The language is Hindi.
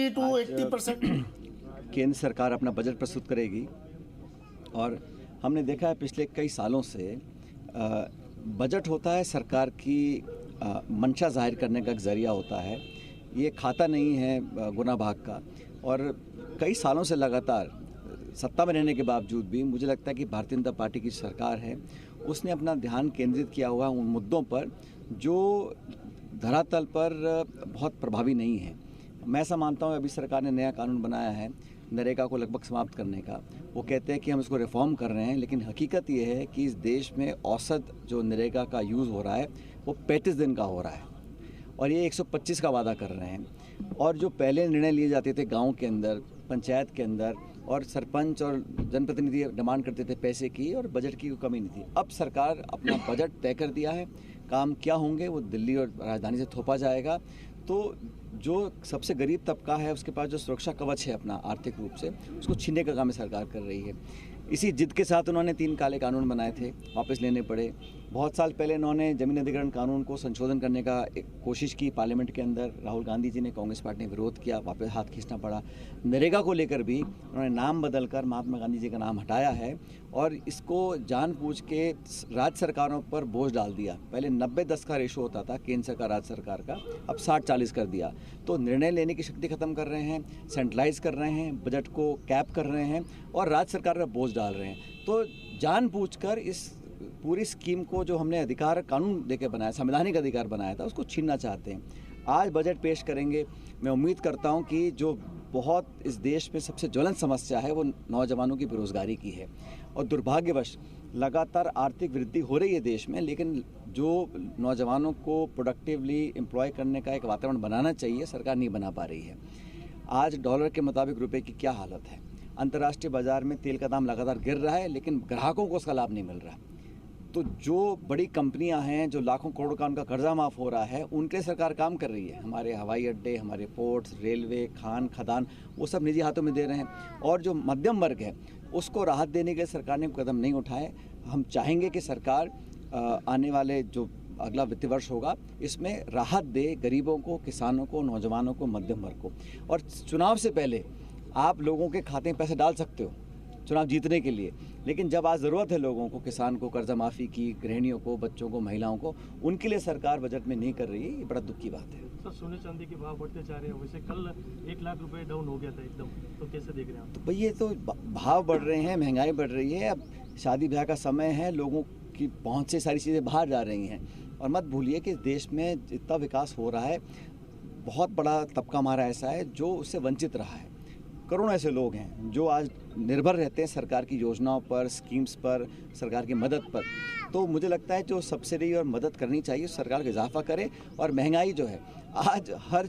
टू 80%। केंद्र सरकार अपना बजट प्रस्तुत करेगी और हमने देखा है पिछले कई सालों से बजट होता है सरकार की मंशा जाहिर करने का एक ज़रिया होता है। ये खाता नहीं है गुना भाग का। और कई सालों से लगातार सत्ता में रहने के बावजूद भी मुझे लगता है कि भारतीय जनता पार्टी की सरकार है, उसने अपना ध्यान केंद्रित किया हुआ उन मुद्दों पर जो धरातल पर बहुत प्रभावी नहीं है। मैं ऐसा मानता हूँ अभी सरकार ने नया कानून बनाया है नरेगा को लगभग समाप्त करने का। वो कहते हैं कि हम इसको रिफॉर्म कर रहे हैं, लेकिन हकीकत ये है कि इस देश में औसत जो नरेगा का यूज़ हो रहा है वो 35 दिन का हो रहा है और ये 125 का वादा कर रहे हैं। और जो पहले निर्णय लिए जाते थे गांव के अंदर, पंचायत के अंदर, और सरपंच और जनप्रतिनिधि डिमांड करते थे पैसे की और बजट की कोई कमी नहीं थी। अब सरकार अपना बजट तय कर दिया है, काम क्या होंगे वो दिल्ली और राजधानी से थोपा जाएगा। तो जो सबसे गरीब तबका है उसके पास जो सुरक्षा कवच है अपना आर्थिक रूप से, उसको छीनने का काम सरकार कर रही है। इसी जिद के साथ उन्होंने 3 काले कानून बनाए थे, वापस लेने पड़े। बहुत साल पहले इन्होंने जमीन अधिग्रहण कानून को संशोधन करने का एक कोशिश की पार्लियामेंट के अंदर। राहुल गांधी जी ने, कांग्रेस पार्टी ने विरोध किया, वापस हाथ खींचना पड़ा। नरेगा को लेकर भी उन्होंने नाम बदलकर महात्मा गांधी जी का नाम हटाया है और इसको जानबूझ के राज्य सरकारों पर बोझ डाल दिया। पहले 90-10 का रेशो होता था केंद्र सरकार राज्य सरकार का, अब 60-40 कर दिया। तो निर्णय लेने की शक्ति खत्म कर रहे हैं, सेंट्रलाइज कर रहे हैं, बजट को कैप कर रहे हैं और राज्य सरकार पर बोझ डाल रहे हैं। तो जानबूझकर इस पूरी स्कीम को जो हमने अधिकार कानून देके बनाया, संवैधानिक अधिकार बनाया था, उसको छीनना चाहते हैं। आज बजट पेश करेंगे। मैं उम्मीद करता हूं कि जो बहुत इस देश में सबसे ज्वलंत समस्या है वो नौजवानों की बेरोजगारी की है। और दुर्भाग्यवश लगातार आर्थिक वृद्धि हो रही है देश में, लेकिन जो नौजवानों को प्रोडक्टिवली एम्प्लॉय करने का एक वातावरण बनाना चाहिए, सरकार नहीं बना पा रही है। आज डॉलर के मुताबिक रुपए की क्या हालत है। अंतर्राष्ट्रीय बाजार में तेल का दाम लगातार गिर रहा है, लेकिन ग्राहकों को उसका लाभ नहीं मिल रहा। तो जो बड़ी कंपनियां हैं, जो लाखों करोड़ का उनका कर्जा माफ़ हो रहा है, उनके लिए सरकार काम कर रही है। हमारे हवाई अड्डे, हमारे पोर्ट्स, रेलवे, खान खदान, वो सब निजी हाथों में दे रहे हैं। और जो मध्यम वर्ग है उसको राहत देने के लिए सरकार ने कदम नहीं उठाए। हम चाहेंगे कि सरकार आने वाले जो अगला वित्त वर्ष होगा इसमें राहत दे गरीबों को, किसानों को, नौजवानों को, मध्यम वर्ग को। और चुनाव से पहले आप लोगों के खाते में पैसे डाल सकते हो चुनाव जीतने के लिए, लेकिन जब आज ज़रूरत है लोगों को, किसान को कर्जा माफ़ी की, गृहिणियों को, बच्चों को, महिलाओं को, उनके लिए सरकार बजट में नहीं कर रही है। ये बड़ा दुख की बात है। सर, सोने चांदी के भाव बढ़ते जा रहे हैं, वैसे कल 1 लाख रुपए डाउन हो गया था एकदम, तो कैसे देख रहे हैं आप? तो भाई ये तो भाव बढ़ रहे हैं, महंगाई बढ़ रही है, अब शादी ब्याह का समय है, लोगों की पहुँच से सारी चीज़ें बाहर जा रही हैं। और मत भूलिए कि देश में जितना विकास हो रहा है, बहुत बड़ा तबका हमारा ऐसा है जो उससे वंचित रहा है। करोड़ों ऐसे लोग हैं जो आज निर्भर रहते हैं सरकार की योजनाओं पर, स्कीम्स पर, सरकार की मदद पर। तो मुझे लगता है जो सब्सिडी और मदद करनी चाहिए सरकार को इजाफा करे। और महंगाई जो है आज हर